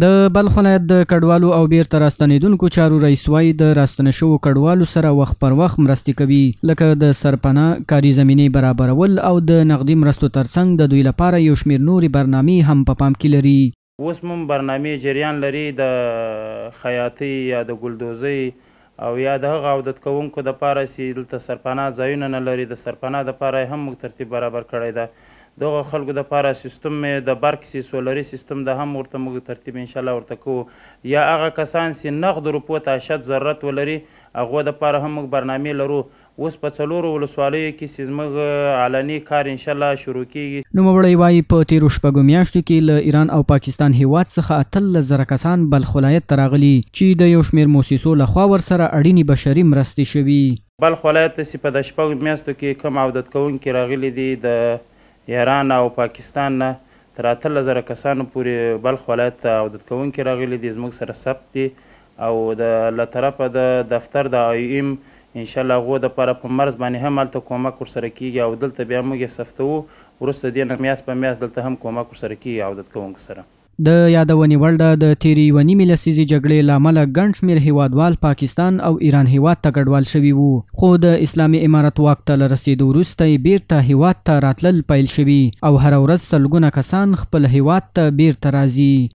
د بلخ ولایت د کډوالو او بیرته راستنیدونکو چارو رئیس وایي د راستنه شوو کډوالو سره وخت پر وخت مرستې کوي، لکه د سرپناه کاري زمینې برابرول او د نقدي مرستو ترڅنګ د دوی لپاره یو شمېر نورې برنامې هم په پام کې لري. اوس مو برنامې جریان لري د خیاطۍ یا د ګلدوزۍ او یا د هغه عودت کوونکو دپاره چې دلته سرپناه ځایونه نه لري، د سرپناه دپاره هم موږ ترتیب برابر کړی ده. دغه خلکو دپاره سیستم د برق سي سولري سیستم د هم ورته موږ ترتیب انشاءالله ورته کوو. یا هغه کسان چې نغد روپو ته اشد ضرورت ولري هغو دپاره هم موږ برنامې لرو. اوس په 4 ولسوالیو کې چې زموږ علني کار انشاءالله شروع کیږي. نوموړی وایي په تیرو 6 میاشتو کې له ایران او پاکستان هیواد څخه 18,000 کسان بلخ ولایت ته راغلي چې د یو شمېر موسسو لخوا ورسره اړینې بشري مرستې شوي. بلخ ولایت ته چې په د 6 میاشتو کې کوم عودت کوونکي راغلي دي د ایران او پاکستان نه تر 18,000 کسانو پورې بلخ ولایت ته عودت کوونکي راغلي دي، زموږ سره ثبت دي او له طرفه د دفتر د IOM انشاءالله هغو دپاره په مرض باندې هم هلته کومک ورسره کیږي او دلته بیا موږ یې ثبتوو. وروسته دې نه میاشت په میاشت دلته هم کومک ورسره کیږي عودت کوونکو سره. د یادونې وړ ده د تیرې 1 نیمې لسیزې جګړې له امله ګڼ شمېر هیوادوال پاکستان او ایران هیواد ته کډوال شوي وو، خو د اسلامي امارت واک ته له رسېدو وروسته یې بیرته هیواد ته راتلل پیل شوي او هره ورځ سلګونه کسان خپل هیواد ته بیرته راځي.